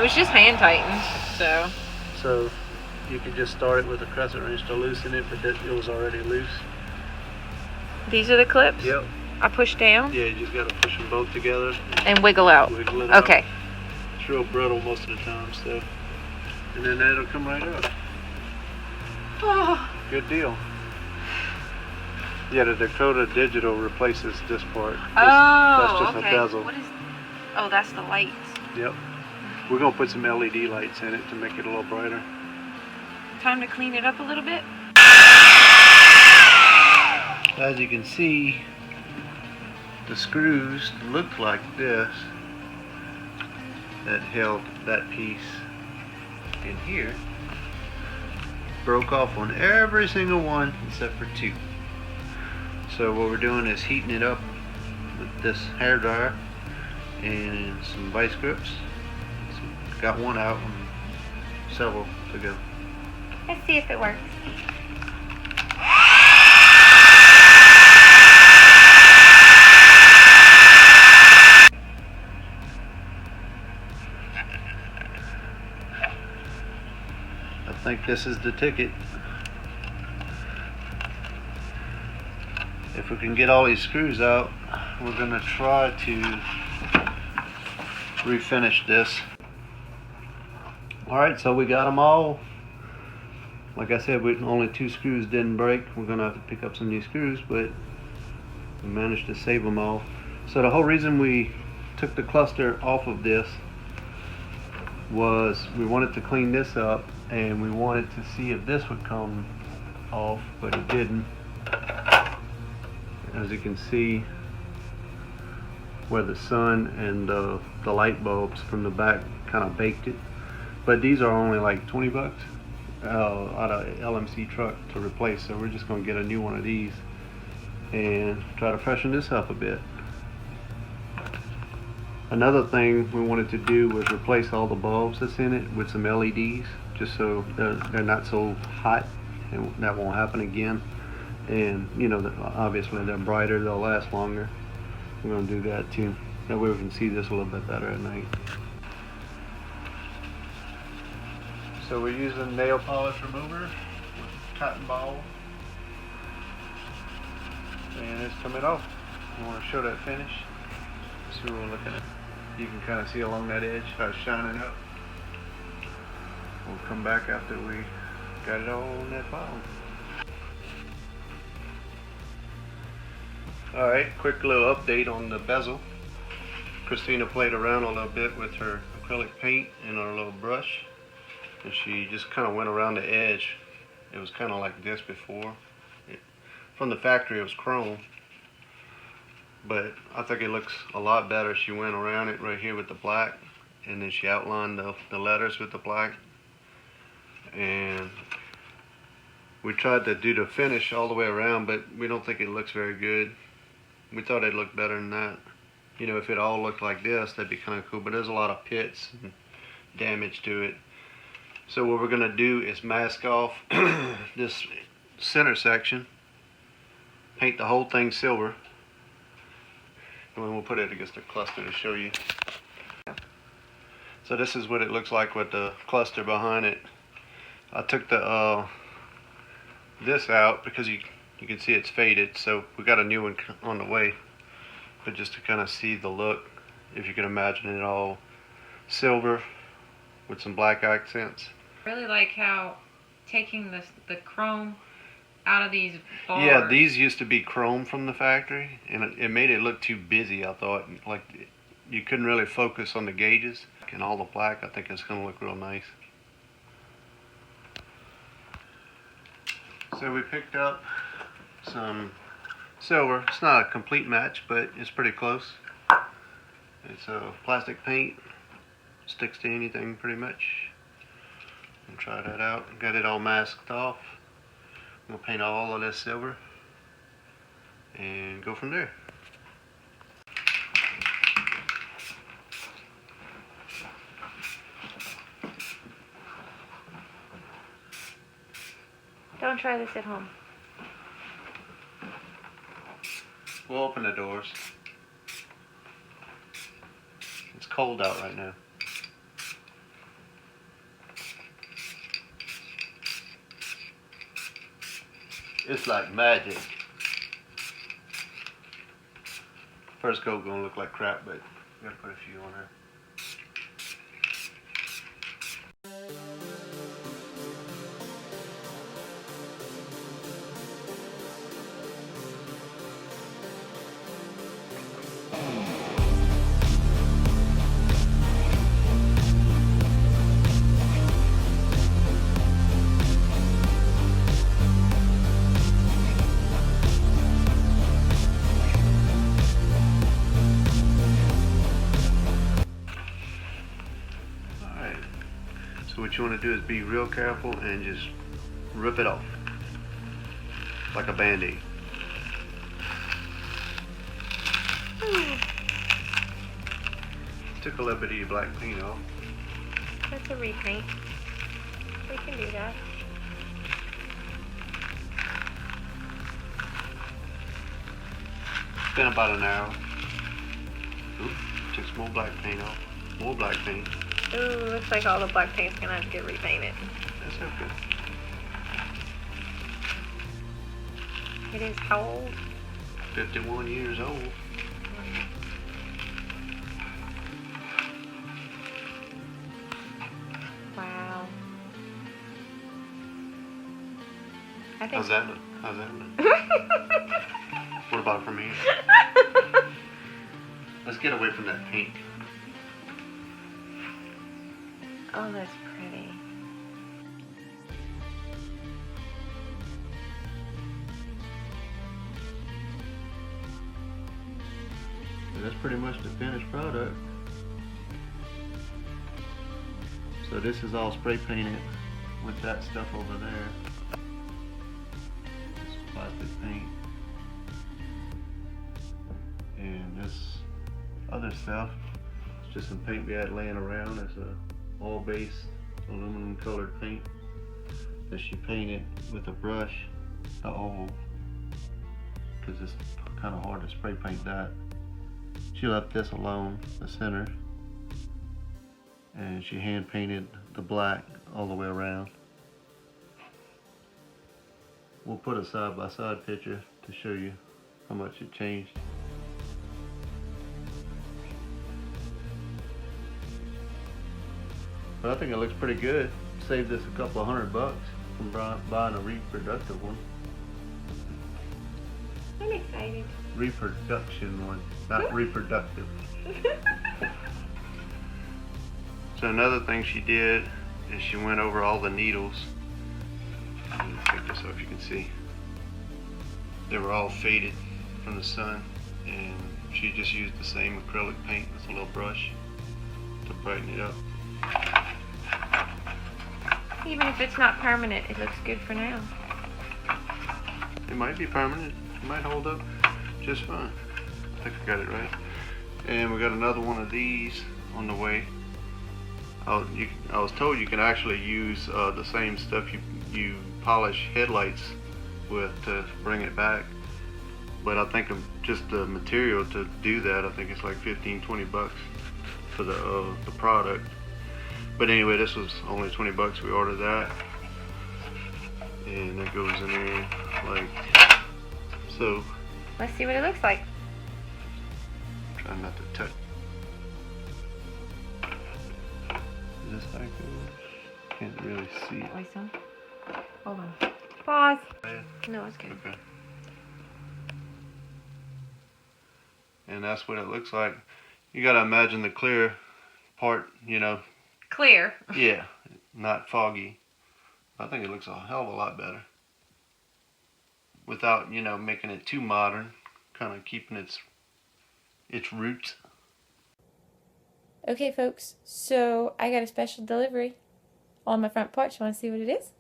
was just hand tightened, so. So you can just start it with a crescent wrench to loosen it, but it was already loose. These are the clips? Yep. I push down? Yeah, you just got to push them both together. And wiggle out. Wiggle it out. Okay. It's real brittle most of the time, so. And then that'll come right up. Oh. Good deal. Yeah, the Dakota Digital replaces this part. That's just okay. a bezel. What is? Oh, that's the lights. Yep. We're gonna put some LED lights in it to make it a little brighter. Time to clean it up a little bit. As you can see, the screws look like this that held that piece in here. Broke off on every single one except for two. So what we're doing is heating it up with this hair dryer and some vice grips. So got one out and several to go. Let's see if it works. I think this is the ticket. If we can get all these screws out, we're gonna try to refinish this. Alright, so we got them all. Like I said, only two screws didn't break. We're gonna have to pick up some new screws, but we managed to save them all. So the whole reason we took the cluster off of this was we wanted to clean this up and we wanted to see if this would come off, but it didn't. As you can see, where the sun and the light bulbs from the back kind of baked it. But these are only like 20 bucks out of LMC truck to replace, so we're just going to get a new one of these and try to freshen this up a bit. Another thing we wanted to do was replace all the bulbs that's in it with some LEDs, just so they're not so hot, and that won't happen again. And you know, obviously they're brighter, they'll last longer. We're going to do that too. That way we can see this a little bit better at night. So we're using nail polish remover with cotton ball, and it's coming off. I want to show that finish. See what we're looking at. You can kind of see along that edge how it's shining up. We'll come back after we got it all on that bottom. Alright, quick little update on the bezel. Christina played around a little bit with her acrylic paint and our little brush, and she just kind of went around the edge. It was kind of like this before. From the factory it was chrome, but I think it looks a lot better. She went around it right here with the black, and then she outlined the letters with the black. And we tried to do the finish all the way around, but we don't think it looks very good. We thought it'd look better than that. You know, if it all looked like this, that'd be kind of cool, but there's a lot of pits and damage to it. So what we're gonna do is mask off this center section, paint the whole thing silver, and then we'll put it against the cluster to show you. So this is what it looks like with the cluster behind it. I took the this out because you can see it's faded, so we got a new one on the way. But just to kind of see the look, if you can imagine it all silver with some black accents. I really like how taking the chrome out of these bars. Yeah, these used to be chrome from the factory, and it made it look too busy, I thought. Like, you couldn't really focus on the gauges. And all the black, I think it's going to look real nice. So we picked up some silver. It's not a complete match, but it's pretty close. It's a plastic paint. Sticks to anything pretty much. And try that out. Got it all masked off. We'll paint all of this silver and go from there. Don't try this at home. We'll open the doors. It's cold out right now. It's like magic. First coat gonna look like crap, but we gotta put a few on there. So what you want to do is be real careful and just rip it off like a band-aid. Took a little bit of your black paint off. That's a repaint. We can do that. It's been about an hour. Oop, took some more black paint off. More black paint. Ooh, looks like all the black paint's gonna have to get repainted. That's okay. It is how old? 51 years old. Wow. I think. How's that look? How's that look? What about from here? Let's get away from that pink. Oh, that's pretty. That's pretty much the finished product. So this is all spray painted with that stuff over there. This plastic paint. And this other stuff, it's just some paint we had laying around. It's a oil-based aluminum colored paint that she painted with a brush, the oval, because it's kind of hard to spray paint that. She left this alone, the center, and she hand painted the black all the way around. We'll put a side-by-side picture to show you how much it changed. But I think it looks pretty good. Saved us a couple of $100 from buying a reproductive one. I'm excited. Reproduction one, not reproductive. So another thing she did is she went over all the needles. Let me pick this up, you can see. They were all faded from the sun, and she just used the same acrylic paint with a little brush to brighten it up. Even if it's not permanent, it looks good for now. It might be permanent. It might hold up just fine. I think I got it right. And we got another one of these on the way. I was told you can actually use the same stuff you polish headlights with to bring it back. But I think just the material to do that, I think it's like $15-20 for the product. But anyway, this was only $20. We ordered that, and it goes in there like so. Let's see what it looks like. Try not to touch. Is this how it goes? Can't really see it. Wait some. Hold on. Pause. Bad? No, it's good. Okay. And that's what it looks like. You gotta imagine the clear part, you know. Clear. Yeah, not foggy. I think it looks a hell of a lot better. Without, you know, making it too modern. Kind of keeping its roots. Okay, folks. So I got a special delivery on my front porch. You want to see what it is?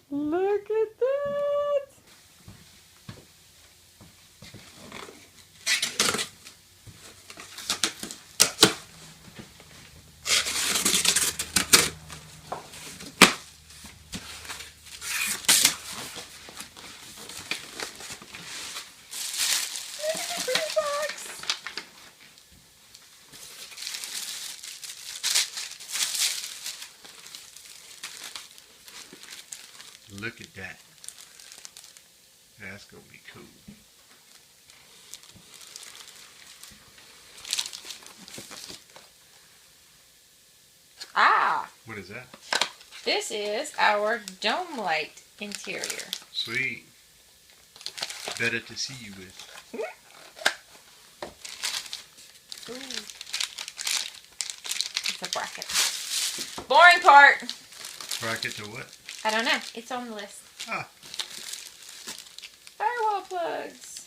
Look at that! Look at that. That's gonna be cool. Ah! What is that? This is our dome light interior. Sweet. Better to see you with. Ooh. It's a bracket. Boring part! Bracket to what? I don't know. It's on the list. Ah. Firewall plugs.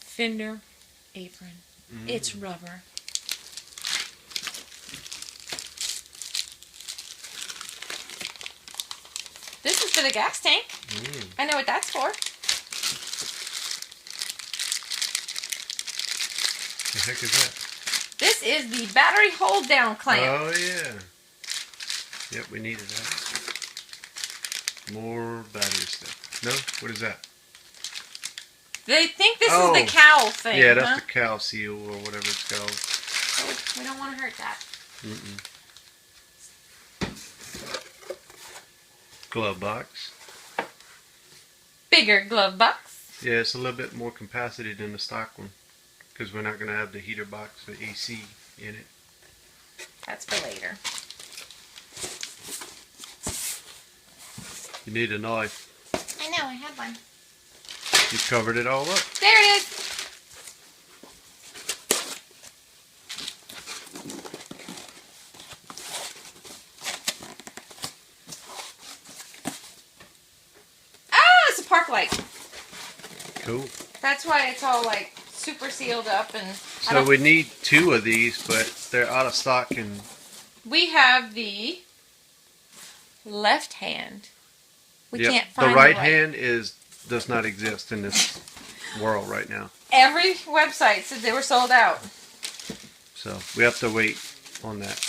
Fender apron. It's rubber. This is for the gas tank. I know what that's for. The heck is that? This is the battery hold down clamp. Oh yeah. Yep, we needed that. More battery stuff. No? What is that? They think this is the cowl thing. Yeah, that's the cow seal or whatever it's called. Oh, we don't want to hurt that. Glove box. Bigger glove box. Yeah, it's a little bit more capacity than the stock one. Because we're not going to have the heater box with AC in it. That's for later. You need a knife. I know, I have one. You covered it all up. There it is. Ah, it's a park light. Cool. That's why it's all like super sealed up and. So we need 2 of these, but they're out of stock and. We have the left hand. We can't find the right hand does not exist in this world right now. Every website said they were sold out. So we have to wait on that.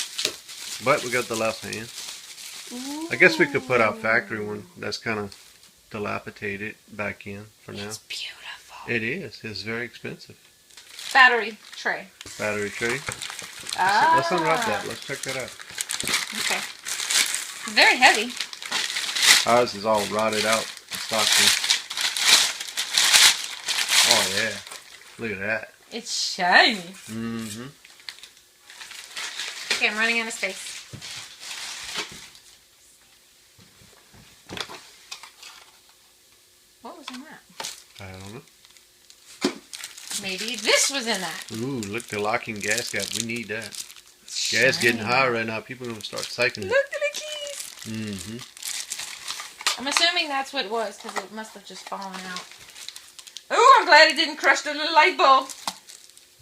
But we got the left hand. Ooh. I guess we could put our factory one that's kind of dilapidated back in for now. It's beautiful. It is. It's very expensive. Battery tray. Battery tray. Ah. Let's unwrap that. Let's check that out. Okay. Very heavy. Ours is all rotted out. Stocking. Oh yeah. Look at that. It's shiny. Mm-hmm. Okay, I'm running out of space. What was in that? I don't know. Maybe this was in that. Ooh, look, the locking gas gap. We need that. It's Gas getting shiny. high right now. People are going to start cycling. Look at the keys. Mm-hmm. I'm assuming that's what it was because it must have just fallen out. Oh, I'm glad it didn't crush the little light bulb.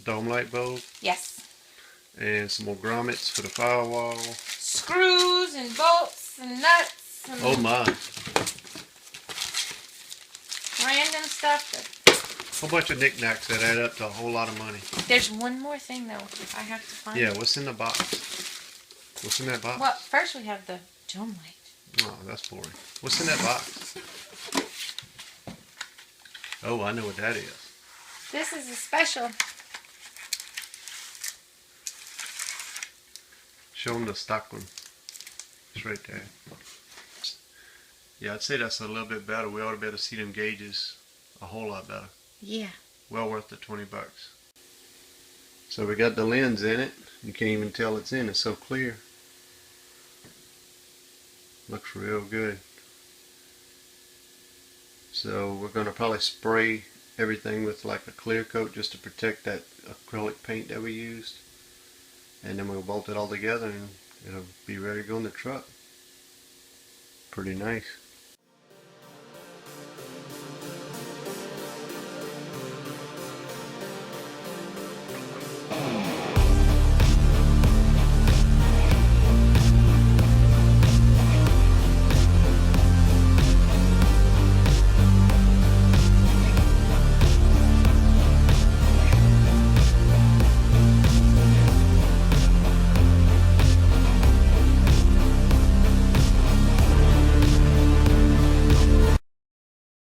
Dome light bulb. Yes. And some more grommets for the firewall. Screws and bolts and nuts and Oh my. random stuff. A whole bunch of knickknacks that add up to a whole lot of money. There's one more thing though I have to find. Yeah, what's in the box? What's in that box? Well, first we have the dome light. Oh, that's boring. What's in that box? Oh, I know what that is. This is a special. Show them the stock one. It's right there. Yeah, I'd say that's a little bit better. We ought to be able to see them gauges a whole lot better. Yeah. Well worth the 20 bucks. So we got the lens in it. You can't even tell it's in. It's so clear. Looks real good. So we're going to probably spray everything with like a clear coat just to protect that acrylic paint that we used. And then we'll bolt it all together and it'll be ready to go in the truck. Pretty nice.